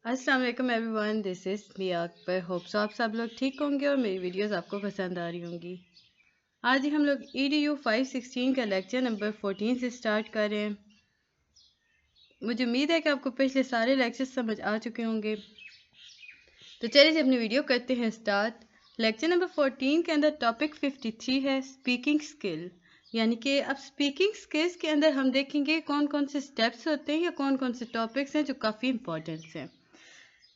अस्सलाम वालेकुम everyone, this is Miya Akbar. Hope so आप सब लोग ठीक होंगे और मेरी वीडियोस आपको पसंद आ रही होंगी। आज ही हम लोग EDU 516 का लेक्चर नंबर 14 से स्टार्ट कर रहे हैं। मुझे उम्मीद है कि आपको पिछले सारे लेक्चर्स समझ आ चुके होंगे। तो चलिए जी अपनी वीडियो करते हैं स्टार्ट। लेक्चर नंबर 14 के अंदर टॉपिक 53 है स्पीकिंग स्किल, यानी कि अब स्पीकिंग स्किल्स के अंदर हम देखेंगे कौन कौन से स्टेप्स होते हैं या कौन कौन से टॉपिक्स हैं जो काफ़ी इंपॉर्टेंट हैं।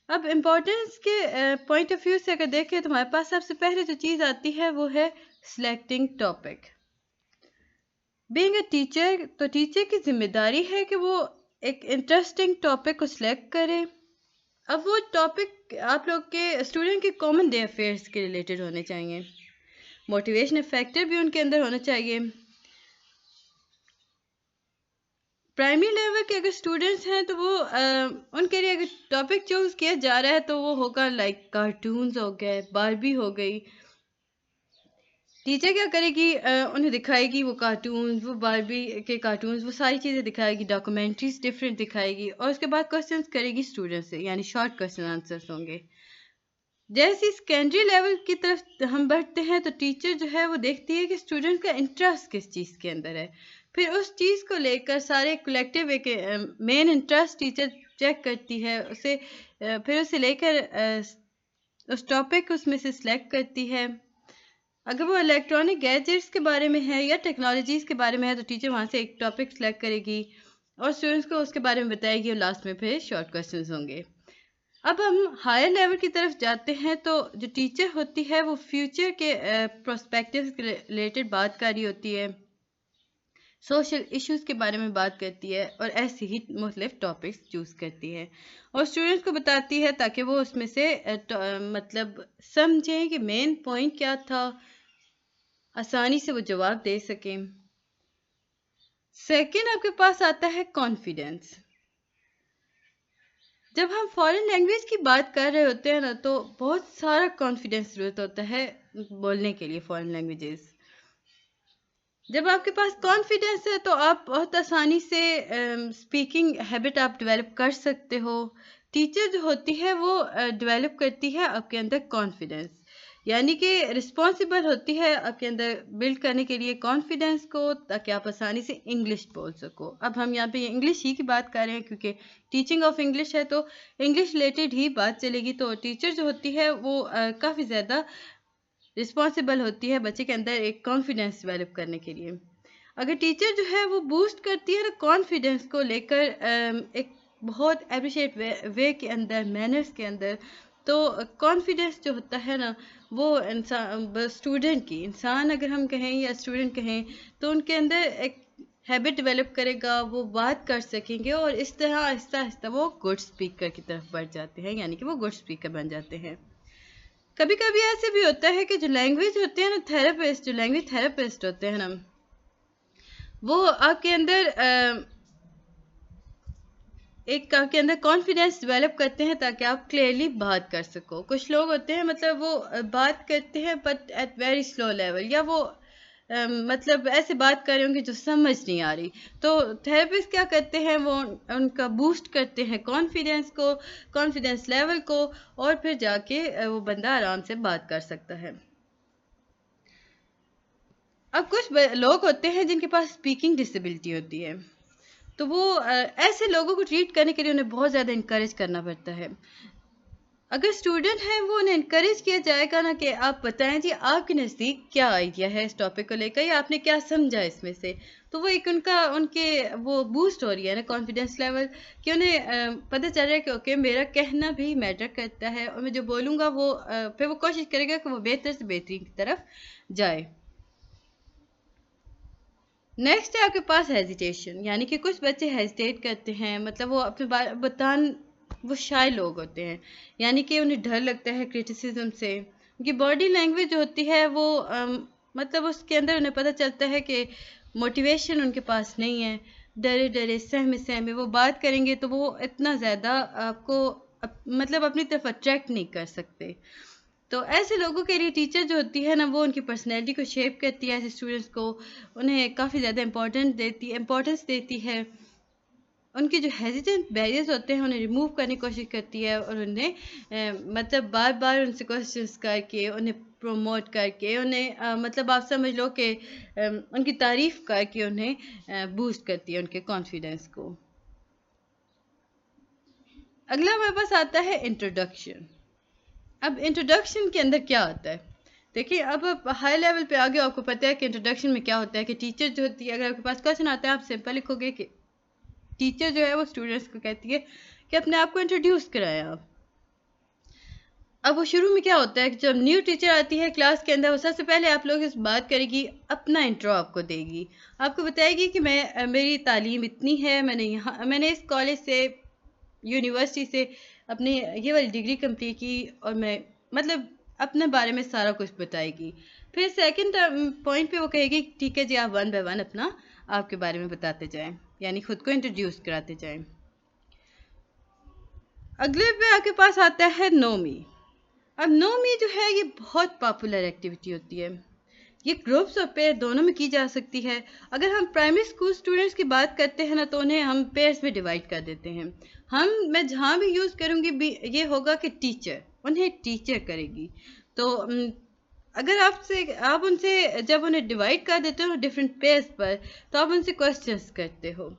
अब इम्पोर्टेंस के पॉइंट ऑफ व्यू से अगर देखें तो हमारे पास सबसे पहले जो चीज़ आती है वो है selecting topic. Being a teacher, तो टीचर की जिम्मेदारी है कि वो एक इंटरेस्टिंग टॉपिक को सिलेक्ट करे। अब वो टॉपिक आप लोग के स्टूडेंट के कॉमन डे अफेयर्स के रिलेटेड होने चाहिए। मोटिवेशन फैक्टर भी उनके अंदर होना चाहिए। प्राइमरी लेवल के अगर स्टूडेंट्स हैं तो वो उनके लिए अगर टॉपिक चूज किया जा रहा है तो वो होगा लाइक कार्टून्स हो गए, बारबी हो गई। टीचर क्या करेगी, उन्हें दिखाएगी वो कार्टून्स, वो बारबी के कार्टून्स, वो सारी चीज़ें दिखाएगी, डॉक्यूमेंट्रीज डिफरेंट दिखाएगी और उसके बाद क्वेश्चंस करेगी स्टूडेंट से, यानी शॉर्ट क्वेश्चन आंसर्स होंगे। जैसे सेकेंडरी लेवल की तरफ हम बढ़ते हैं तो टीचर जो है वो देखती है कि स्टूडेंट का इंटरेस्ट किस चीज़ के अंदर है। फिर उस चीज़ को लेकर सारे कलेक्टिव एक मेन इंटरेस्ट टीचर चेक करती है उसे, फिर उसे लेकर उस टॉपिक उसमें से सिलेक्ट करती है। अगर वो इलेक्ट्रॉनिक गैजेट्स के बारे में है या टेक्नोलॉजीज़ के बारे में है तो टीचर वहाँ से एक टॉपिक सेलेक्ट करेगी और स्टूडेंट्स को उसके बारे में बताएगी और लास्ट में फिर शॉर्ट क्वेश्चंस होंगे। अब हम हायर लेवल की तरफ जाते हैं तो जो टीचर होती है वो फ्यूचर के प्रोस्पेक्टिव के रिलेटेड बात कर रही होती है, सोशल इश्यूज़ के बारे में बात करती है और ऐसे ही मुख्तलिफ टॉपिक्स चूज़ करती है और स्टूडेंट्स को बताती है ताकि वो उसमें से मतलब समझें कि मेन पॉइंट क्या था, आसानी से वो जवाब दे सकें। सेकंड आपके पास आता है कॉन्फिडेंस। जब हम फॉरेन लैंग्वेज की बात कर रहे होते हैं ना तो बहुत सारा कॉन्फिडेंस ज़रूरत होता है बोलने के लिए फॉरेन लैंग्वेजेस। जब आपके पास कॉन्फिडेंस है तो आप बहुत आसानी से स्पीकिंग हैबिट आप डेवलप कर सकते हो। टीचर जो होती है वो डेवलप करती है आपके अंदर कॉन्फिडेंस, यानी कि रिस्पॉन्सिबल होती है आपके अंदर बिल्ड करने के लिए कॉन्फिडेंस को, ताकि आप आसानी से इंग्लिश बोल सको। अब हम यहाँ पे इंग्लिश ही की बात कर रहे हैं क्योंकि टीचिंग ऑफ इंग्लिश है तो इंग्लिश रिलेटेड ही बात चलेगी। तो टीचर जो होती है वो काफ़ी ज़्यादा रिस्पॉन्सिबल होती है बच्चे के अंदर एक कॉन्फिडेंस डेवलप करने के लिए। अगर टीचर जो है वो बूस्ट करती है ना कॉन्फिडेंस को लेकर एक बहुत अप्रिशिएट वे के अंदर, मैनर्स के अंदर, तो कॉन्फिडेंस जो होता है ना वो इंसान स्टूडेंट की, इंसान अगर हम कहें या स्टूडेंट कहें, तो उनके अंदर एक हैबिट डेवलप करेगा, वो बात कर सकेंगे और इस तरह आहिस्ता आहिस्ता वो गुड स्पीकर की तरफ बढ़ जाते हैं, यानी कि वो गुड स्पीकर बन जाते हैं। कभी कभी ऐसे भी होता है कि जो लैंग्वेज होते हैं ना थेरेपिस्ट, जो लैंग्वेज थेरेपिस्ट होते हैं ना, वो आपके अंदर एक आपके अंदर कॉन्फिडेंस डेवलप करते हैं ताकि आप क्लियरली बात कर सको। कुछ लोग होते हैं मतलब वो बात करते हैं but at very slow level, या वो मतलब ऐसे बात कर रहे होंगे जो समझ नहीं आ रही। तो थेरेपिस्ट क्या करते हैं, वो उनका बूस्ट करते हैं कॉन्फिडेंस को, कॉन्फिडेंस लेवल को, और फिर जाके वो बंदा आराम से बात कर सकता है। अब कुछ लोग होते हैं जिनके पास स्पीकिंग डिसेबिलिटी होती है, तो वो ऐसे लोगों को ट्रीट करने के लिए उन्हें बहुत ज़्यादा इनकरेज करना पड़ता है। अगर स्टूडेंट हैं वो उन्हें इनकरेज किया जाएगा ना कि आप बताएं जी आपके नज़दीक क्या आइडिया है इस टॉपिक को लेकर, या आपने क्या समझा इसमें से, तो वो एक उनके वो बूस्ट हो रही है ना कॉन्फिडेंस लेवल, कि उन्हें पता चल रहा है कि ओके मेरा कहना भी मैटर करता है और मैं जो बोलूँगा वो फिर वो कोशिश करेगा कि वो बेहतर से बेहतरीन की तरफ जाए। नेक्स्ट है आपके पास हेजिटेशन, यानी कि कुछ बच्चे हेजिटेट करते हैं, मतलब वो अपने बारे बतान, वो शाय लोग होते हैं, यानी कि उन्हें डर लगता है क्रिटिसिज्म से। उनकी बॉडी लैंग्वेज जो होती है वो मतलब उसके अंदर उन्हें पता चलता है कि मोटिवेशन उनके पास नहीं है, डरे डरे सहमे सहमे वो बात करेंगे तो वो इतना ज़्यादा आपको मतलब अपनी तरफ अट्रैक्ट नहीं कर सकते। तो ऐसे लोगों के लिए टीचर जो होती है ना वो उनकी पर्सनैलिटी को शेप करती है, ऐसे स्टूडेंट्स को उन्हें काफ़ी ज़्यादा इम्पोर्टेंस देती है। उनके जो हेजिटेंट बैरियर्स होते हैं उन्हें रिमूव करने की कोशिश करती है, और उन्हें मतलब बार बार उनसे क्वेश्चंस करके, उन्हें प्रमोट करके, उन्हें मतलब आप समझ लो कि उनकी तारीफ करके उन्हें बूस्ट करती है उनके कॉन्फिडेंस को। अगला हमारे पास आता है इंट्रोडक्शन। अब इंट्रोडक्शन के अंदर क्या होता है, देखिए अब आप हाई लेवल पे आ गए, आपको पता है कि इंट्रोडक्शन में क्या होता है कि टीचर जो होती है, अगर आपके पास क्वेश्चन आता है आप सिंपल लिखोगे कि टीचर जो है वो स्टूडेंट्स को कहती है कि अपने आप को इंट्रोड्यूस कराएं आप। अब वो शुरू में क्या होता है कि जब न्यू टीचर आती है क्लास के अंदर, वो सबसे पहले आप लोग इस बात करेगी, अपना इंट्रो आपको देगी, आपको बताएगी कि मैं मेरी तालीम इतनी है, मैंने इस कॉलेज से, यूनिवर्सिटी से अपनी ये वाली डिग्री कंप्लीट की, और मैं मतलब अपने बारे में सारा कुछ बताएगी। फिर सेकंड पॉइंट पे वो कहेगी ठीक है जी, आप वन बाय वन अपना आपके बारे में बताते जाएं, यानी खुद को इंट्रोड्यूस कराते जाएं। अगले पे आपके पास आता है नो मी। अब नो मी जो है ये बहुत पॉपुलर एक्टिविटी होती है, ये ग्रुप्स और पेयर दोनों में की जा सकती है। अगर हम प्राइमरी स्कूल स्टूडेंट्स की बात करते हैं ना, तो उन्हें हम पेयर्स में डिवाइड कर देते हैं। मैं जहाँ भी यूज़ करूँगी भी ये होगा कि टीचर उन्हें टीचर करेगी। तो अगर आप उनसे जब उन्हें डिवाइड कर देते हो डिफरेंट पेयर्स पर, तो आप उनसे क्वेश्चंस करते हो,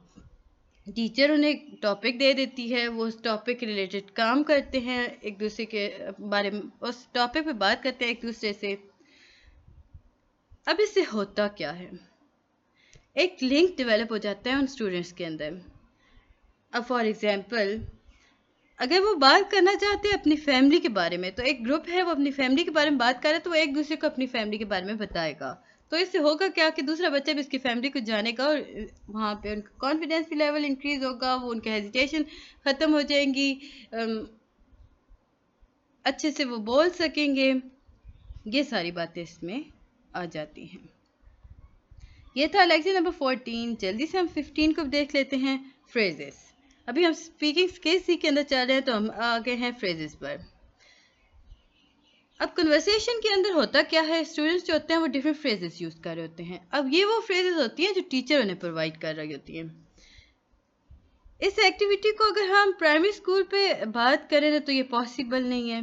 टीचर उन्हें टॉपिक दे देती है, वो उस टॉपिक के रिलेटेड काम करते हैं, एक दूसरे के बारे में उस टॉपिक पे बात करते हैं एक दूसरे से। अब इससे होता क्या है, एक लिंक डेवलप हो जाता है उन स्टूडेंट्स के अंदर। अब फॉर एग्जांपल अगर वो बात करना चाहते हैं अपनी फैमिली के बारे में, तो एक ग्रुप है वो अपनी फैमिली के बारे में बात कर रहा है, तो वो एक दूसरे को अपनी फैमिली के बारे में बताएगा। तो इससे होगा क्या कि दूसरा बच्चा भी उसकी फैमिली को जानेगा, और वहाँ पे उनका कॉन्फिडेंस भी लेवल इंक्रीज होगा, वो उनके हेजिटेशन ख़त्म हो जाएंगी, अच्छे से वो बोल सकेंगे। ये सारी बातें इसमें आ जाती हैं। ये था लेक्चर नंबर 14। जल्दी से हम 15 को देख लेते हैं, फ्रेजेस। अभी हम स्पीकिंग स्किल्स के अंदर चल रहे हैं, तो हम आ गए हैं फ्रेजेस पर। अब कन्वर्सेशन के अंदर होता क्या है, स्टूडेंट्स जो होते हैं वो डिफरेंट फ्रेजेस यूज़ कर रहे होते हैं। अब ये वो फ्रेजेस होती हैं जो टीचर उन्हें प्रोवाइड कर रही होती हैं। इस एक्टिविटी को अगर हम प्राइमरी स्कूल पे बात करें ना, तो ये पॉसिबल नहीं है,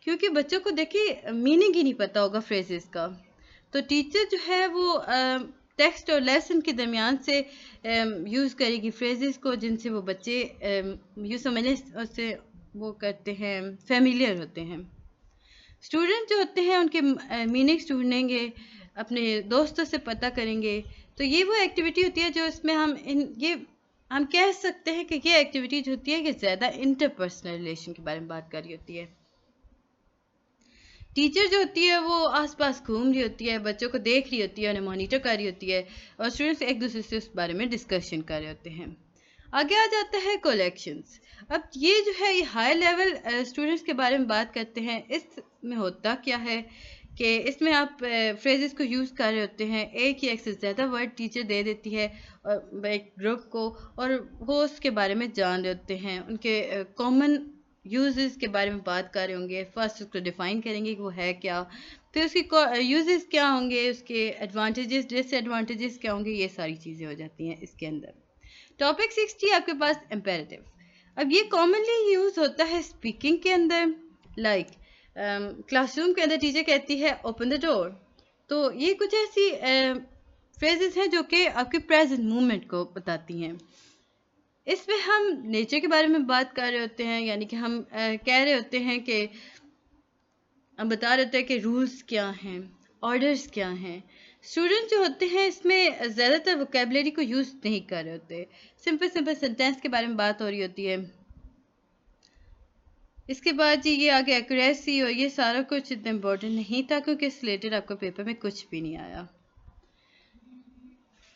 क्योंकि बच्चों को देखिए मीनिंग ही नहीं पता होगा फ्रेजेस का। तो टीचर जो है वो टेक्स्ट और लेसन के दरमियान से यूज़ करेगी फ्रेजेस को, जिनसे वो बच्चे यूँ समझने उससे वो करते हैं, फेमिलियर होते हैं। स्टूडेंट जो होते हैं उनके मीनिंग्स ढूंढेंगे, अपने दोस्तों से पता करेंगे। तो ये वो एक्टिविटी होती है जो इसमें हम कह सकते हैं कि ये एक्टिविटी जो होती है कि ज़्यादा इंटरपर्सनल रिलेशन के बारे में बात कर रही होती है। टीचर जो होती है वो आसपास घूम रही होती है, बच्चों को देख रही होती है, उन्हें मॉनिटर कर रही होती है, और स्टूडेंट्स एक दूसरे से उस बारे में डिस्कशन कर रहे होते हैं। आगे आ जाता है कलेक्शंस। अब ये जो है ये हाई लेवल स्टूडेंट्स के बारे में बात करते हैं। इसमें होता क्या है कि इसमें आप फ्रेजेस को यूज़ कर रहे होते हैं, एक या एक से ज़्यादा वर्ड टीचर दे देती है और एक ग्रुप को, और वो उसके बारे में जान रहे होते हैं, उनके कॉमन यूजेस के बारे में बात कर रहे होंगे। फर्स्ट उसको डिफाइन करेंगे कि वो है क्या, फिर उसके यूजेस क्या होंगे, उसके एडवांटेजेस डिसएडवांटेजेस क्या होंगे, ये सारी चीज़ें हो जाती हैं इसके अंदर। टॉपिक 60 आपके पास इम्पेरेटिव। अब ये कॉमनली यूज़ होता है स्पीकिंग के अंदर, लाइक क्लासरूम के अंदर टीचर कहती है ओपन द डोर। तो ये कुछ ऐसी फ्रेजेस हैं जो कि आपके प्रेजेंट मूवमेंट को बताती हैं। इसमें हम नेचर के बारे में बात कर रहे होते हैं, यानी कि हम कह रहे होते हैं कि हम बता रहे होते हैं कि रूल्स क्या हैं, ऑर्डर्स क्या हैं। स्टूडेंट जो होते हैं इसमें ज़्यादातर वोकेबलरी को यूज़ नहीं कर रहे होते, सिंपल सिंपल सेंटेंस के बारे में बात हो रही होती है। इसके बाद जी ये आगे एक्यूरेसी और ये सारा कुछ इतना इम्पोर्टेंट नहीं था, क्योंकि इस रिलेटेड आपको पेपर में कुछ भी नहीं आया।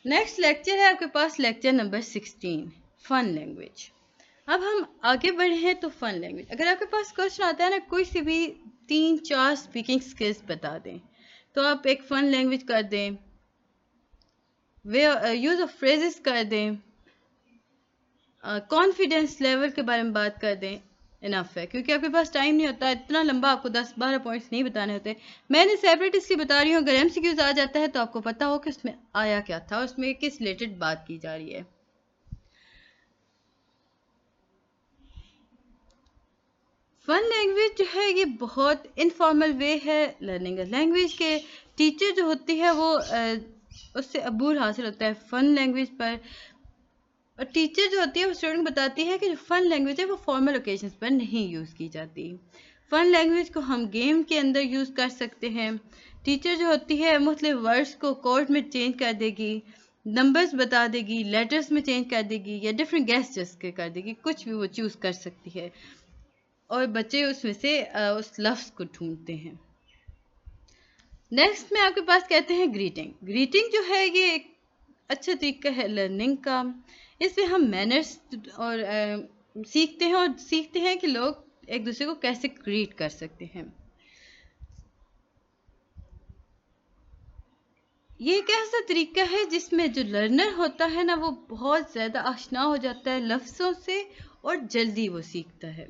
नेक्स्ट लेक्चर है आपके पास लेक्चर नंबर 16, फन लैंग्वेज। अब हम आगे बढ़े हैं तो फन लैंग्वेज। अगर आपके पास क्वेश्चन आता है ना, कोई सी भी 3-4 स्पीकिंग स्किल्स बता दें, तो आप एक फन लैंग्वेज कर दें, वे यूज़ ऑफ फ्रेजेस कर दें, कॉन्फिडेंस लेवल के बारे में बात कर दें, इनफ है। क्योंकि आपके पास टाइम नहीं होता, इतना लंबा आपको 10-12 पॉइंट्स नहीं बताने होते। मैंने सेपरेट इसलिए बता रही हूँ, अगर एमसीक्यूज आ जाता है तो आपको पता हो कि उसमें आया क्या था, उसमें किस रिलेटेड बात की जा रही है। फन लैंग्वेज जो है ये बहुत इनफॉर्मल वे है लर्निंग लैंग्वेज के। टीचर जो होती है वो उससे अबूर हासिल होता है फन लैंग्वेज पर। और टीचर जो होती है वो स्टूडेंट को बताती है कि जो फन लैंग्वेज है वो फॉर्मल ओकेजन्स पर नहीं यूज़ की जाती। फन लैंग्वेज को हम गेम के अंदर यूज़ कर सकते हैं। टीचर जो होती है मुख्तलिफ वर्ड्स को कोड में चेंज कर देगी, नंबर्स बता देगी, लेटर्स में चेंज कर देगी या डिफरेंट गेस्टर्स के कर देगी, कुछ भी वो चूज़ कर सकती है और बच्चे उसमें से उस लफ्ज़ को ढूंढते हैं। नेक्स्ट में आपके पास कहते हैं ग्रीटिंग। ग्रीटिंग जो है ये एक अच्छा तरीका है लर्निंग का। इसमें हम मैनर्स और सीखते हैं और सीखते हैं कि लोग एक दूसरे को कैसे ग्रीट कर सकते हैं। ये एक ऐसा तरीका है जिसमें जो लर्नर होता है ना वो बहुत ज़्यादा आशना हो जाता है लफ्ज़ों से और जल्दी वो सीखता है।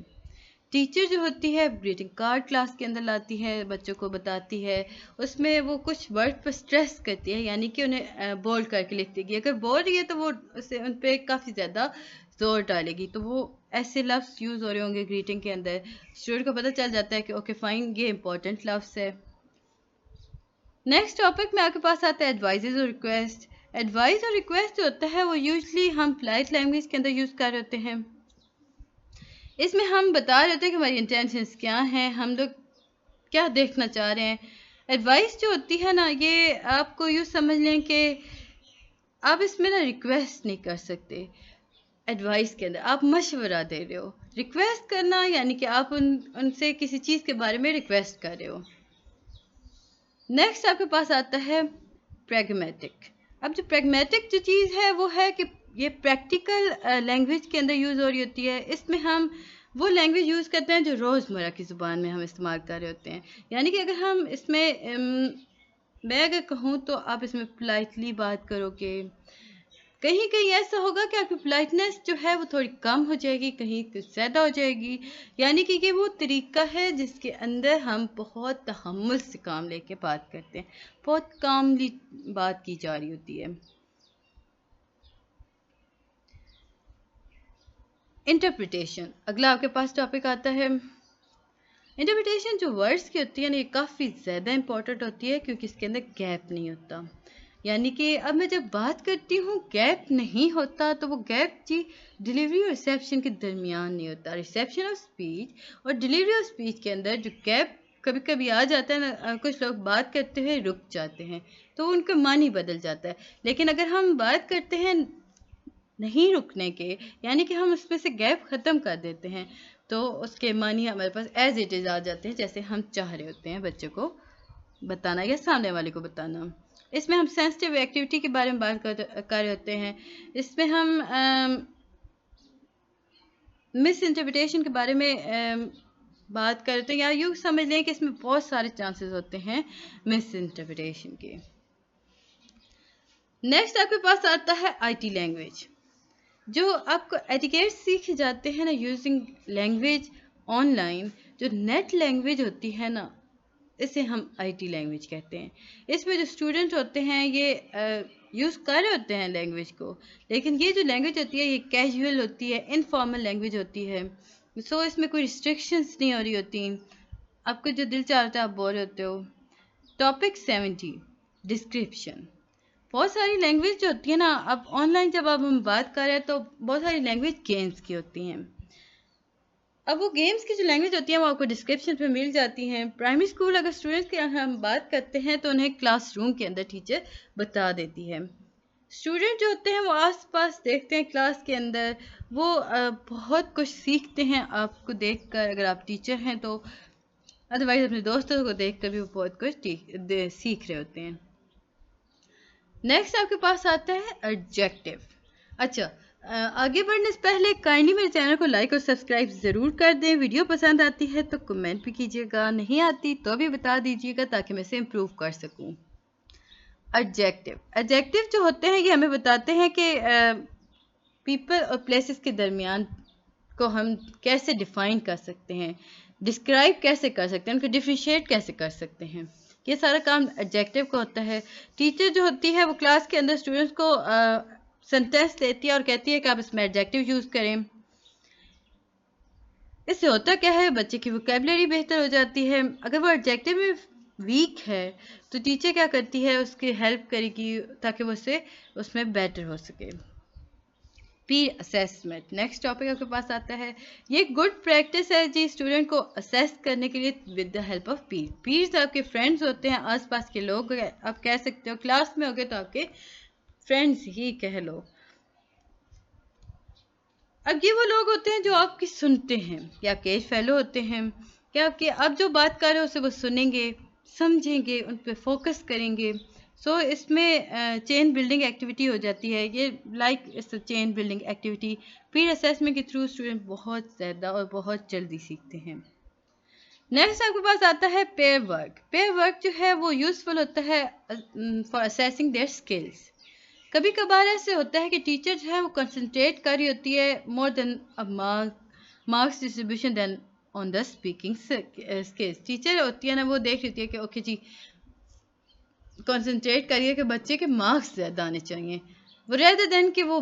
टीचर जो होती है ग्रीटिंग कार्ड क्लास के अंदर लाती है, बच्चों को बताती है, उसमें वो कुछ वर्ड पर स्ट्रेस करती है, यानी कि उन्हें बोल्ड करके लिख देगी। अगर बोल रही है तो वो उससे उन पर काफ़ी ज़्यादा जोर डालेगी, तो वो ऐसे लफ्ज़ यूज़ हो रहे होंगे ग्रीटिंग के अंदर। स्टूडेंट को पता चल जाता है कि ओके फाइन ये इंपॉर्टेंट लफ्ज़ है। नेक्स्ट टॉपिक में आपके पास आता है एडवाइजेज और रिक्वेस्ट। एडवाइस और रिक्वेस्ट जो होता है वो यूजली हम पोलाइट लैंग्वेज के अंदर यूज़ कर रहे होते हैं। इसमें हम बता रहे होते हैं कि हमारी इंटेंशंस क्या हैं, हम लोग क्या देखना चाह रहे हैं। एडवाइस जो होती है ना ये आपको यूँ समझ लें कि आप इसमें ना रिक्वेस्ट नहीं कर सकते। एडवाइस के अंदर आप मशवरा दे रहे हो। रिक्वेस्ट करना यानी कि आप उनसे किसी चीज़ के बारे में रिक्वेस्ट कर रहे हो। नेक्स्ट आपके पास आता है प्रैग्मेटिक। अब जो प्रैग्मेटिक जो चीज़ है वो है कि ये प्रैक्टिकल लैंग्वेज के अंदर यूज़ हो रही होती है। इसमें हम वो लैंग्वेज यूज़ करते हैं जो रोज़मर्रा की ज़ुबान में हम इस्तेमाल कर रहे होते हैं। यानी कि अगर हम इसमें मैं अगर कहूँ तो आप इसमें पोलाइटली बात करोगे। कहीं कहीं ऐसा होगा कि आपकी पोलाइटनेस जो है वो थोड़ी कम हो जाएगी, कहीं कुछ ज़्यादा हो जाएगी। यानी कि ये वो तरीका है जिसके अंदर हम बहुत तहम्मुल से काम लेके बात करते हैं, बहुत कामली बात की जा रही होती है। इंटरप्रिटेशन अगला आपके पास टॉपिक आता है। इंटरप्रिटेशन जो वर्ड्स की होती है ना ये काफ़ी ज़्यादा इंपॉर्टेंट होती है क्योंकि इसके अंदर गैप नहीं होता। यानी कि अब मैं जब बात करती हूँ गैप नहीं होता तो वो गैप जी डिलीवरी और रिसेप्शन के दरमियान नहीं होता। रिसेप्शन ऑफ स्पीच और डिलीवरी ऑफ स्पीच के अंदर जो गैप कभी कभी आ जाता है ना, कुछ लोग बात करते हुए रुक जाते हैं तो उनका मन ही बदल जाता है। लेकिन अगर हम बात करते हैं नहीं रुकने के, यानी कि हम उसमें से गैप ख़त्म कर देते हैं, तो उसके मानी हमारे पास एज इट इज़ आ जाते हैं जैसे हम चाह रहे होते हैं बच्चे को बताना या सामने वाले को बताना। इसमें हम सेंसिटिव एक्टिविटी के बारे में बात कर रहे होते हैं। इसमें हम मिस इंटरप्रिटेशन के बारे में बात करते हैं, या यूँ समझ लें कि इसमें बहुत सारे चांसेस होते हैं मिस इंटरप्रिटेशन के। नेक्स्ट आपके पास आता है आईटी लैंग्वेज। जो आपको एटिकेट सीख जाते हैं ना यूजिंग लैंग्वेज ऑनलाइन, जो नेट लैंग्वेज होती है ना इसे हम आईटी लैंग्वेज कहते हैं। इसमें जो स्टूडेंट होते हैं ये यूज़ कर रहे होते हैं लैंग्वेज को, लेकिन ये जो लैंग्वेज होती है ये कैजुअल होती है, इनफॉर्मल लैंग्वेज होती है। सो इसमें कोई रिस्ट्रिक्शंस नहीं हो रही होती, आपको जो दिल चाहता है आप बोल रहे होते हो। Topic 70 description. बहुत सारी लैंग्वेज जो होती है ना, अब ऑनलाइन जब अब हम बात कर रहे हैं तो बहुत सारी लैंग्वेज गेम्स की होती हैं। अब वो गेम्स की जो लैंग्वेज होती है वो आपको डिस्क्रिप्शन पे मिल जाती हैं। प्राइमरी स्कूल अगर स्टूडेंट्स की हम बात करते हैं तो उन्हें क्लासरूम के अंदर टीचर बता देती है। स्टूडेंट जो होते हैं वो आसपास देखते हैं क्लास के अंदर, वो बहुत कुछ सीखते हैं आपको देखकर अगर आप टीचर हैं तो, अदरवाइज अपने दोस्तों को देखकर भी वो बहुत कुछ सीख रहे होते हैं। नेक्स्ट आपके पास आता है एडजेक्टिव। अच्छा, आगे बढ़ने से पहले काइंडली मेरे चैनल को लाइक और सब्सक्राइब ज़रूर कर दें। वीडियो पसंद आती है तो कमेंट भी कीजिएगा, नहीं आती तो भी बता दीजिएगा ताकि मैं इसे इम्प्रूव कर सकूं। एडजेक्टिव। एडजेक्टिव जो होते हैं ये हमें बताते हैं कि पीपल और प्लेसेस के दरमियान को हम कैसे डिफ़ाइन कर सकते हैं, डिस्क्राइब कैसे कर सकते हैं, उनको डिफ्रेंशिएट कैसे कर सकते हैं। ये सारा काम एडजेक्टिव का होता है। टीचर जो होती है वो क्लास के अंदर स्टूडेंट्स को सेंटेंस लेती है और कहती है कि आप इसमें एडजेक्टिव यूज़ करें। इससे होता क्या है, बच्चे की वोकेबलरी बेहतर हो जाती है। अगर वो एडजेक्टिव में वीक है तो टीचर क्या करती है, उसकी हेल्प करेगी ताकि वो उससे उसमें बेटर हो सके। पीर असेसमेंट नेक्स्ट टॉपिक आपके पास आता है। ये गुड प्रैक्टिस है जी स्टूडेंट को असेस करने के लिए विद द हेल्प ऑफ पीर। पीर्स आपके फ्रेंड्स होते हैं, आसपास के लोग आप कह सकते हो। क्लास में होगे तो आपके फ्रेंड्स ही कह लो। अब ये वो लोग होते हैं जो आपकी सुनते हैं, या आपके एज फेलो होते हैं, क्या आपके आप जो बात कर रहे हो उसे वो सुनेंगे, समझेंगे, उन पर फोकस करेंगे। सो इसमें चेन बिल्डिंग एक्टिविटी हो जाती है। ये लाइक इस चेन बिल्डिंग एक्टिविटी पीर असेसमेंट के थ्रू स्टूडेंट बहुत ज़्यादा और बहुत जल्दी सीखते हैं। नेक्स्ट आपके पास आता है पेयर वर्क। पेयर वर्क जो है वो यूज़फुल होता है फॉर असेसिंग देयर स्किल्स। कभी कभार ऐसे होता है कि टीचर जो है वो कंसंट्रेट कर रही होती है more than a marks distribution then on the speaking skills. Teacher होती है ना, वो देख रही होती है कि ओके जी, कंसंट्रेट करिए कि बच्चे के मार्क्स ज़्यादा आने चाहिए, वो रेदर देन कि वो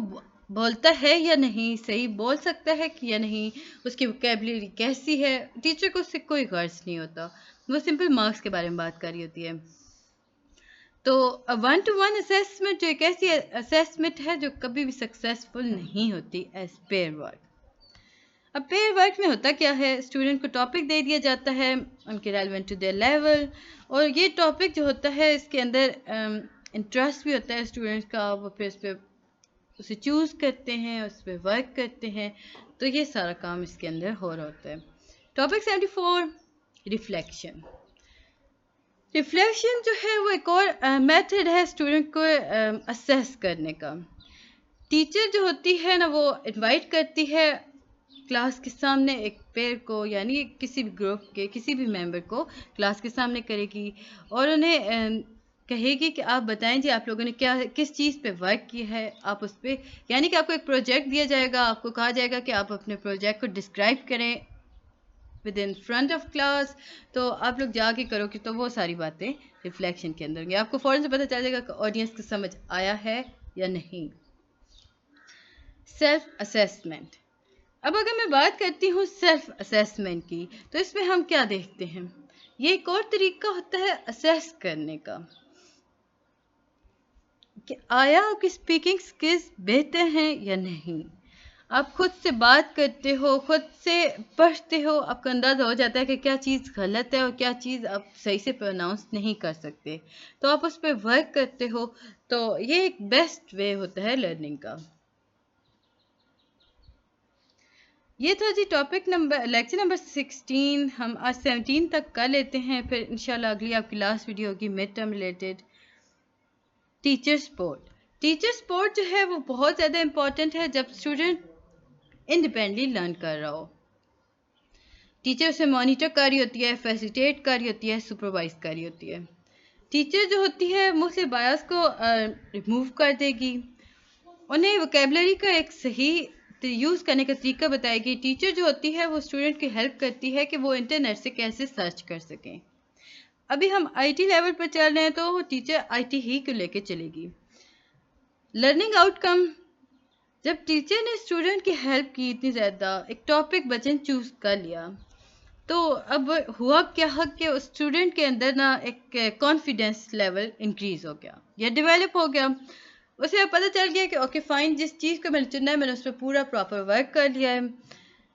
बोलता है या नहीं, सही बोल सकता है कि या नहीं, उसकी वोकेबलरी कैसी है। टीचर को उससे कोई गर्ज नहीं होता, वो सिंपल मार्क्स के बारे में बात कर रही होती है। तो 1-to-1 असेसमेंट जो एक ऐसी असेसमेंट है जो कभी भी सक्सेसफुल नहीं होती एज पेयर वर्क। अब पेयर वर्क में होता क्या है, स्टूडेंट को टॉपिक दे दिया जाता है उनके रेलेवेंट टू देयर लेवल, और ये टॉपिक जो होता है इसके अंदर इंटरेस्ट भी होता है स्टूडेंट का, वो फिर उस पर उसे चूज़ करते हैं, उस पर वर्क करते हैं। तो ये सारा काम इसके अंदर हो रहा होता है। Topic 74 reflection. रिफ्लेक्शन जो है वो एक और मेथड है स्टूडेंट को असेस करने का। टीचर जो होती है ना, वो इनवाइट करती है क्लास के सामने एक पेयर को, यानी किसी भी ग्रुप के किसी भी मेंबर को क्लास के सामने करेगी और उन्हें कहेगी कि आप बताएं जी आप लोगों ने क्या किस चीज़ पे वर्क किया है। आप उस पर, यानी कि आपको एक प्रोजेक्ट दिया जाएगा, आपको कहा जाएगा कि आप अपने प्रोजेक्ट को डिस्क्राइब करें with in front of class. तो आप लोग जाके करोगे तो वो सारी बातें रिफ्लेक्शन के अंदर होंगी, आपको फ़ौरन से पता चल जाएगा कि ऑडियंस को समझ आया है या नहीं। Self assessment. अब अगर मैं बात करती हूँ सेल्फ असेसमेंट की, तो इसमें हम क्या देखते हैं, ये एक और तरीका होता है असेस करने का कि आया आपकी स्पीकिंग स्किल्स बेहतर हैं या नहीं। आप खुद से बात करते हो, खुद से पढ़ते हो, आपको अंदाज़ा हो जाता है कि क्या चीज़ गलत है और क्या चीज़ आप सही से प्रोनाउंस नहीं कर सकते, तो आप उस पर वर्क करते हो। तो ये एक बेस्ट वे होता है लर्निंग का। ये था जी टॉपिक नंबर लेक्चर नंबर 16। हम आज 17 तक कर लेते हैं, फिर इंशाल्लाह अगली आपकी लास्ट वीडियो होगी mid term related. Teacher support. Teacher support जो है वो बहुत ज़्यादा इंपॉर्टेंट है जब स्टूडेंट इंडिपेंडेंटली लर्न कर रहा हो। टीचर उसे मॉनिटर कर रही होती है, फैसिलिटेट कर रही होती है, सुपरवाइज कर रही होती है। टीचर जो होती है मुझसे बायस को रिमूव कर देगी, उन्हें वोकेबलरी का एक सही यूज़ करने का तरीका बताएगी। टीचर जो होती है वो स्टूडेंट की हेल्प करती है कि वो इंटरनेट से कैसे सर्च कर सकें। अभी हम आईटी लेवल पर चल रहे हैं तो टीचर आईटी ही को लेके चलेगी। लर्निंग आउटकम, जब टीचर ने स्टूडेंट की हेल्प की इतनी ज़्यादा, एक टॉपिक बच्चे ने चूज़ कर लिया, तो अब हुआ क्या कि उस स्टूडेंट के अंदर ना एक कॉन्फिडेंस लेवल इंक्रीज़ हो गया या डेवलप हो गया। उसे अब पता चल गया कि ओके फाइन, जिस चीज़ को मैंने चुना है मैंने उस पर पूरा प्रॉपर वर्क कर लिया है।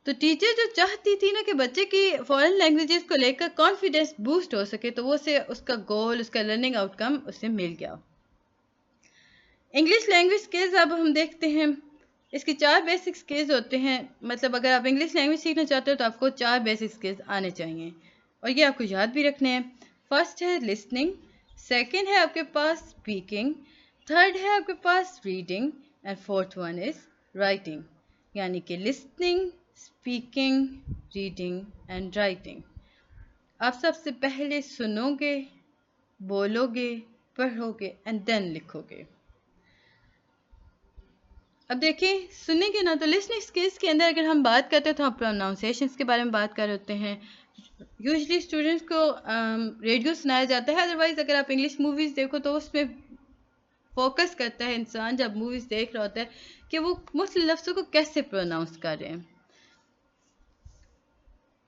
तो टीचर जो चाहती थी ना कि बच्चे की फॉरेन लैंग्वेजेस को लेकर कॉन्फिडेंस बूस्ट हो सके, तो वो उसे उसका गोल, उसका लर्निंग आउटकम उसे मिल गया। इंग्लिश लैंग्वेज स्किल्स अब हम देखते हैं। इसकी 4 बेसिक स्किल्स होते हैं, मतलब अगर आप इंग्लिश लैंग्वेज सीखना चाहते हो तो आपको 4 बेसिक स्किल्स आने चाहिए और ये आपको याद भी रखने हैं। फर्स्ट है लिसनिंग, सेकंड है आपके पास स्पीकिंग, थर्ड है आपके पास reading and fourth one is writing. यानी कि listening, speaking, reading and writing. आप सबसे पहले सुनोगे, बोलोगे, पढ़ोगे एंड देन लिखोगे। अब देखिए सुनेंगे ना, तो लिसनिंग स्किल्स के अंदर अगर हम बात करते हैं तो हम प्रोनाउंसिएशंस के बारे में बात कर रहे होते हैं। यूजुअली स्टूडेंट्स को रेडियो सुनाया जाता है, अदरवाइज़ अगर आप इंग्लिश मूवीज़ देखो तो उसमें फोकस करता है इंसान जब मूवीज़ देख रहा होता है कि वो मुख्तलिफ लफ्ज़ों को कैसे प्रोनाउंस कर रहे हैं।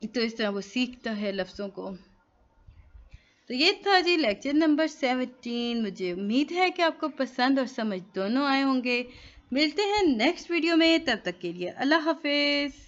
तो इस तरह वो सीखता है लफ्ज़ों को। तो ये था जी लेक्चर नंबर 17। मुझे उम्मीद है कि आपको पसंद और समझ दोनों आए होंगे। मिलते हैं नेक्स्ट वीडियो में, तब तक के लिए अल्लाह हाफ़िज़।